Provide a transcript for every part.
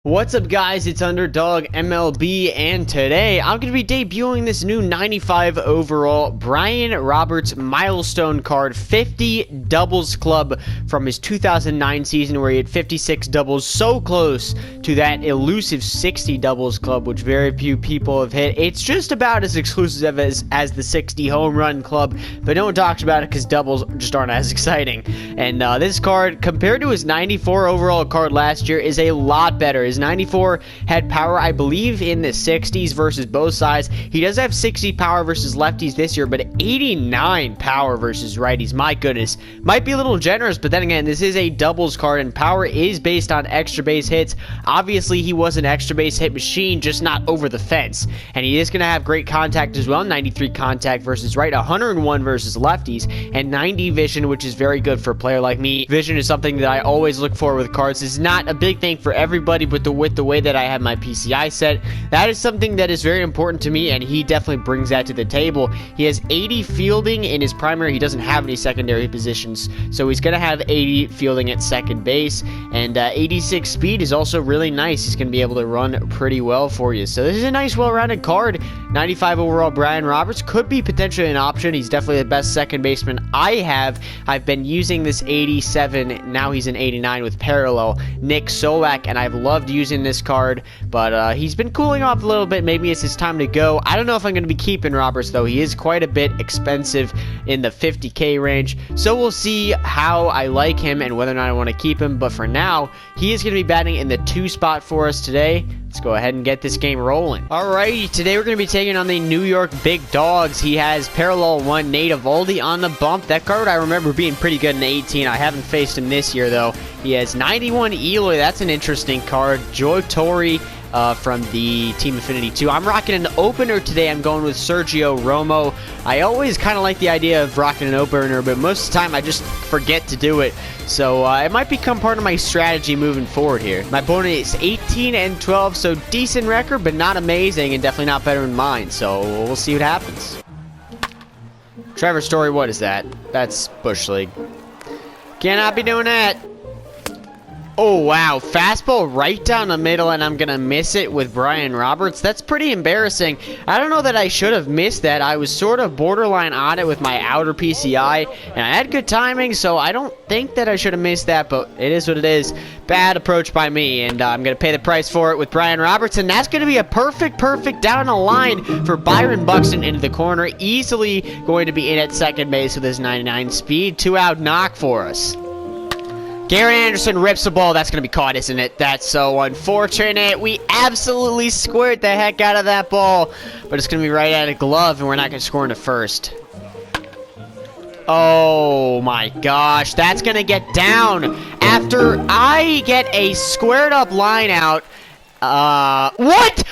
What's up, guys? It's Underdog MLB, and today I'm going to be debuting this new 95 overall Brian Roberts milestone card, 50 doubles club from his 2009 season where he had 56 doubles, so close to that elusive 60 doubles club, which very few people have hit. It's just about as exclusive as the 60 home run club, but no one talks about it because doubles just aren't as exciting. And this card, compared to his 94 overall card last year, is a lot better. His 94 had power, I believe, in the 60s versus both sides. He does have 60 power versus lefties this year, but 89 power versus righties. My goodness. Might be a little generous, but then again, this is a doubles card, and power is based on extra base hits. Obviously, he was an extra base hit machine, just not over the fence. And he is going to have great contact as well. 93 contact versus right, 101 versus lefties, and 90 vision, which is very good for a player like me. Vision is something that I always look for with cards. It's not a big thing for everybody, but with the way that I have my PCI set, that is something that is very important to me, and he definitely brings that to the table. He has 80 fielding in his primary. He doesn't have any secondary positions, so he's going to have 80 fielding at second base, and 86 speed is also really nice. He's going to be able to run pretty well for you. So this is a nice, well-rounded card. 95 overall Brian Roberts could be potentially an option. He's definitely the best second baseman I have. I've been using this 87. Now he's an 89 with parallel Nick Solak, and I've loved using this card, but he's been cooling off a little bit. Maybe it's his time to go. I don't know if I'm going to be keeping Roberts, though. He is quite a bit expensive in the 50K range, so we'll see how I like him and whether or not I want to keep him. But for now, he is going to be batting in the 2 spot for us today. Let's go ahead and get this game rolling. Alrighty, today we're going to be taking on the New York Big Dogs. He has parallel 1 Nate Eovaldi on the bump. That card I remember being pretty good in 18. I haven't faced him this year, though. He has 91 Eloy. That's an interesting card. Joy Torre from the Team Affinity 2. I'm rocking an opener today. I'm going with Sergio Romo. I always kind of like the idea of rocking an opener, but most of the time I just forget to do it. So it might become part of my strategy moving forward here. My opponent is 18-12, so decent record, but not amazing, and definitely not better than mine. So we'll see what happens. Trevor Story, what is that? That's Bush League. Cannot be doing that. Oh, wow. Fastball right down the middle, and I'm going to miss it with Brian Roberts. That's pretty embarrassing. I don't know that I should have missed that. I was sort of borderline on it with my outer PCI, and I had good timing, so I don't think that I should have missed that, but it is what it is. Bad approach by me, and I'm going to pay the price for it with Brian Roberts, and that's going to be a perfect down the line for Byron Buxton into the corner. Easily going to be in at second base with his 99 speed. 2-out knock for us. Gary Anderson rips the ball. That's going to be caught, isn't it? That's so unfortunate. We absolutely squared the heck out of that ball. But it's going to be right at a glove, and we're not going to score in the first. Oh, my gosh. That's going to get down after I get a squared-up line out. What?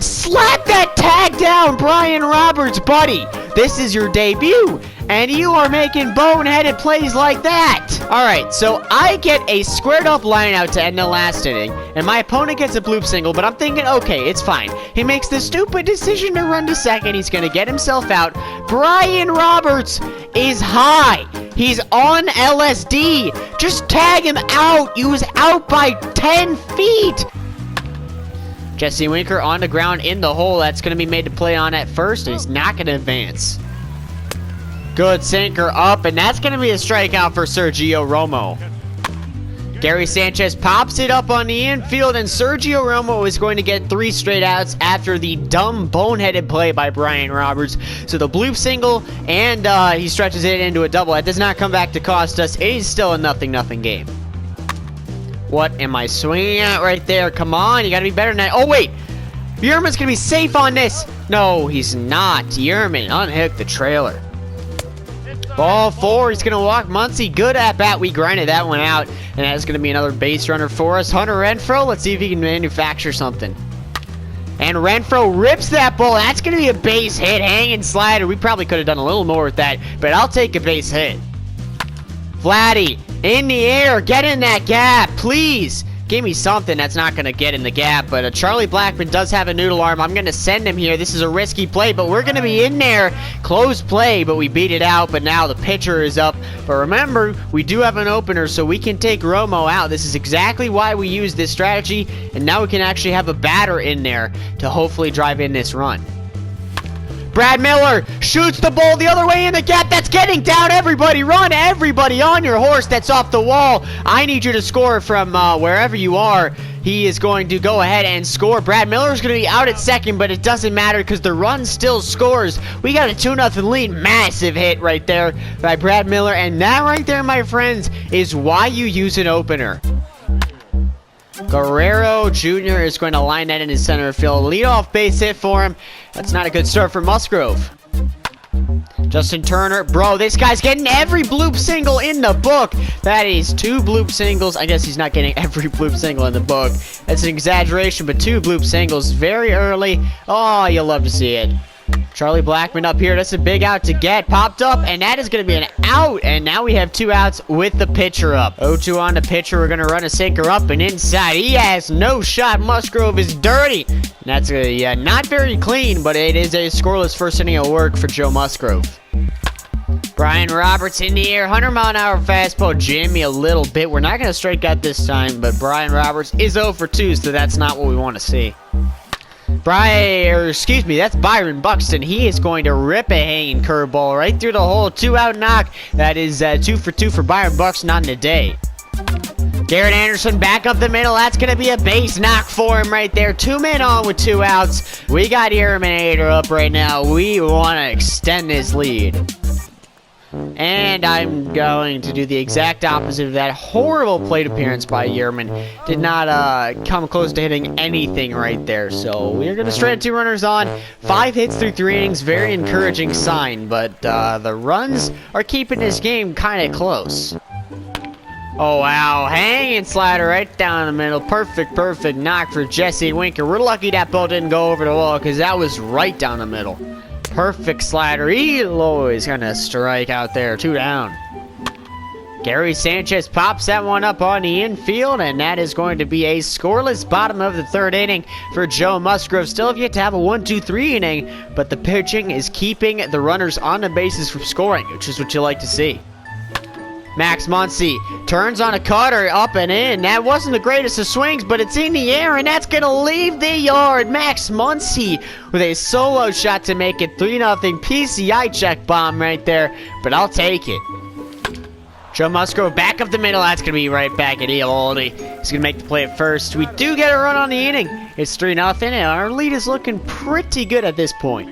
Slap that tag down, Brian Roberts, buddy. This is your debut, and you are making boneheaded plays like that. Alright, so I get a squared up line out to end the last inning, and my opponent gets a bloop single, but I'm thinking, okay, it's fine. He makes the stupid decision to run to second. He's going to get himself out. Brian Roberts is high. He's on LSD. Just tag him out. He was out by 10 feet. Jesse Winker on the ground in the hole. That's going to be made to play on at first, and he's not going to advance. Good sinker up, and that's going to be a strikeout for Sergio Romo. Gary Sanchez pops it up on the infield, and Sergio Romo is going to get 3 straight outs after the dumb, boneheaded play by Brian Roberts. So the bloop single, and he stretches it into a double. That does not come back to cost us. It is still a 0-0 game. What am I swinging at right there? Come on, you got to be better than that. Oh, wait. Yerman's going to be safe on this. No, he's not. Yerman unhooked the trailer. Ball 4. He's going to walk Muncy. Good at bat. We grinded that one out. And that's going to be another base runner for us. Hunter Renfroe. Let's see if he can manufacture something. And Renfroe rips that ball. That's going to be a base hit. Hanging slider. We probably could have done a little more with that. But I'll take a base hit. Vladdy. In the air, get in that gap, please. Give me something that's not going to get in the gap. But Charlie Blackmon does have a noodle arm. I'm going to send him here. This is a risky play, but we're going to be in there. Close play, but we beat it out. But now the pitcher is up. But remember, we do have an opener, so we can take Romo out. This is exactly why we use this strategy. And now we can actually have a batter in there to hopefully drive in this run. Brad Miller shoots the ball the other way in the gap. That's getting down. Everybody run. Everybody on your horse. That's off the wall. I need you to score from wherever you are. He is going to go ahead and score. Brad Miller is going to be out at second, but it doesn't matter because the run still scores. We got a 2-0 lead. Massive hit right there by Brad Miller. And that right there, my friends, is why you use an opener. Guerrero Jr. is going to line that in his center field. Leadoff base hit for him. That's not a good start for Musgrove. Justin Turner. Bro, this guy's getting every bloop single in the book. That is 2 bloop singles. I guess he's not getting every bloop single in the book. That's an exaggeration, but 2 bloop singles very early. Oh, you'll love to see it. Charlie Blackmon up here. That's a big out to get. Popped up, and that is going to be an out. And now we have 2 outs with the pitcher up. 0-2 on the pitcher. We're going to run a sinker up and inside. He has no shot. Musgrove is dirty. And that's not very clean, but it is a scoreless first inning of work for Joe Musgrove. Brian Roberts in the air. 100-mile-an-hour fastball. Jam me a little bit. We're not going to strike out this time, but Brian Roberts is 0 for 2, so that's not what we want to see. That's Byron Buxton. He is going to rip a hanging curveball right through the hole. 2-out knock. That is 2 for 2 for Byron Buxton on the day. Garrett Anderson back up the middle. That's going to be a base knock for him right there. 2 men on with 2 outs. We got Yerminator up right now. We want to extend this lead. And I'm going to do the exact opposite of that. Horrible plate appearance by Yerman. Did not come close to hitting anything right there. So we're going to straight 2 runners on. 5 hits through 3 innings. Very encouraging sign. But the runs are keeping this game kind of close. Oh, wow. Hanging slider right down the middle. Perfect knock for Jesse Winker. We're lucky that ball didn't go over the wall because that was right down the middle. Perfect slider. Eloy's gonna strike out there. 2 down. Gary Sanchez pops that one up on the infield, and that is going to be a scoreless bottom of the 3rd inning for Joe Musgrove. Still have yet to have a 1-2-3 inning, but the pitching is keeping the runners on the bases from scoring, which is what you like to see. Max Muncy turns on a cutter up and in. That wasn't the greatest of swings, but it's in the air, and that's going to leave the yard. Max Muncy with a solo shot to make it 3-0. PCI check bomb right there, but I'll take it. Joe Musgrove back up the middle. That's going to be right back at Eovaldi. He's going to make the play at first. We do get a run on the inning. It's 3-0, and our lead is looking pretty good at this point.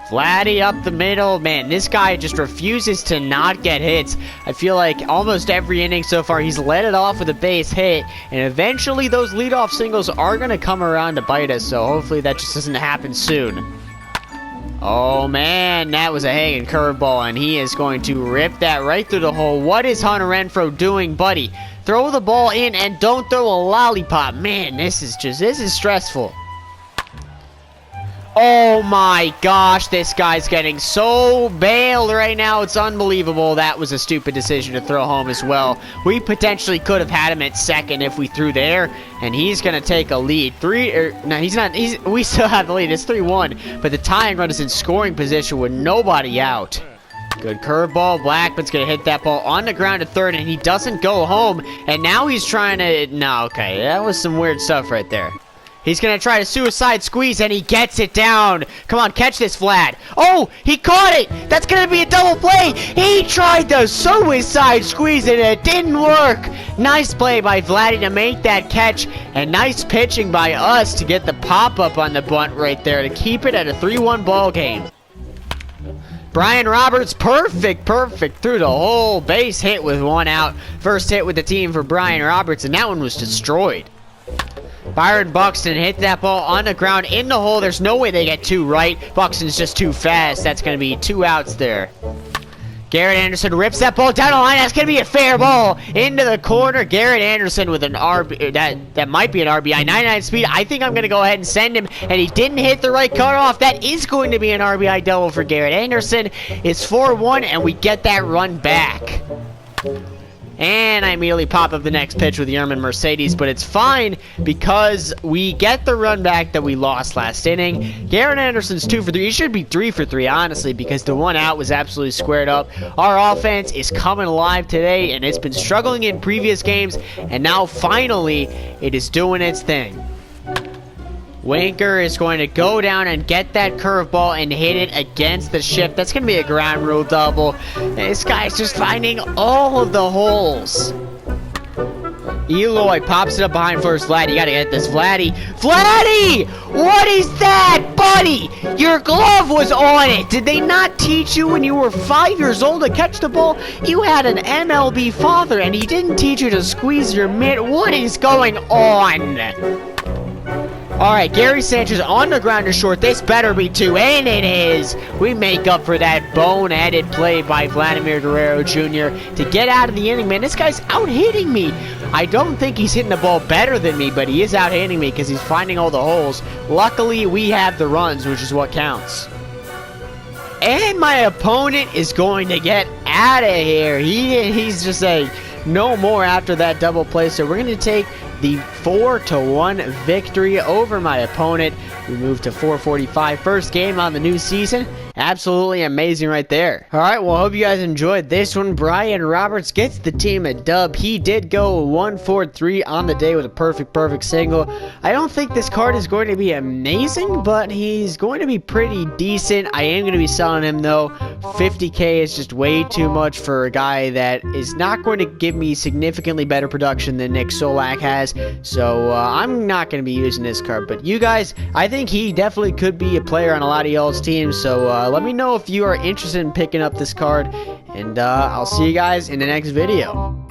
Vladdy up the middle. Man, this guy just refuses to not get hits. I feel like almost every inning so far, he's let it off with a base hit, and eventually those leadoff singles are going to come around to bite us, so hopefully that just doesn't happen soon. Oh, man, that was a hanging curveball, and he is going to rip that right through the hole. What is Hunter Renfroe doing, buddy? Throw the ball in and don't throw a lollipop. Man, this is stressful. Oh my gosh, this guy's getting so bailed right now. It's unbelievable. That was a stupid decision to throw home as well. We potentially could have had him at second if we threw there, and he's going to take a lead. We still have the lead. It's 3-1, but the tying run is in scoring position with nobody out. Good curveball. Blackman's going to hit that ball on the ground at third, and he doesn't go home, and now he's trying to... No, okay, that was some weird stuff right there. He's going to try to suicide squeeze, and he gets it down. Come on, catch this, Vlad. Oh, he caught it. That's going to be a double play. He tried to suicide squeeze, and it didn't work. Nice play by Vladdy to make that catch, and nice pitching by us to get the pop-up on the bunt right there to keep it at a 3-1 ball game. Brian Roberts, perfect through the whole base hit with 1 out. First hit with the team for Brian Roberts, and that one was destroyed. Byron Buxton hit that ball on the ground in the hole. There's no way they get 2 right. Buxton's just too fast. That's going to be 2 outs there. Garrett Anderson rips that ball down the line. That's going to be a fair ball into the corner. Garrett Anderson with an RB. That might be an RBI. 99 speed. I think I'm going to go ahead and send him. And he didn't hit the right cutoff. That is going to be an RBI double for Garrett Anderson. It's 4-1, and we get that run back. And I immediately pop up the next pitch with Yerman Mercedes, but it's fine because we get the run back that we lost last inning. Garrett Anderson's 2 for 3. He should be 3 for 3, honestly, because the one out was absolutely squared up. Our offense is coming alive today, and it's been struggling in previous games, and now finally it is doing its thing. Winker is going to go down and get that curveball and hit it against the shift. That's going to be a ground rule double. This guy's just finding all of the holes. Eloy pops it up behind first. Vladdy, you got to get this. Vladdy! Vladdy! What is that, buddy? Your glove was on it. Did they not teach you when you were 5 years old to catch the ball? You had an MLB father, and he didn't teach you to squeeze your mitt. What is going on? Alright, Gary Sanchez on the ground to short. This better be 2, and it is. We make up for that boneheaded play by Vladimir Guerrero Jr. to get out of the inning, man. This guy's out-hitting me. I don't think he's hitting the ball better than me, but he is out-hitting me because he's finding all the holes. Luckily, we have the runs, which is what counts. And my opponent is going to get out of here. He's just saying no more after that double play, so we're going to take the 4-1 victory over my opponent. We move to 445. First game on the new season. Absolutely amazing right there. Alright, well, I hope you guys enjoyed this one. Brian Roberts gets the team a dub. He did go 1-4-3 on the day with a perfect single. I don't think this card is going to be amazing, but he's going to be pretty decent. I am going to be selling him, though. 50K is just way too much for a guy that is not going to give me significantly better production than Nick Solak has. So I'm not going to be using this card. But you guys, I think he definitely could be a player on a lot of y'all's teams. So let me know if you are interested in picking up this card. And I'll see you guys in the next video.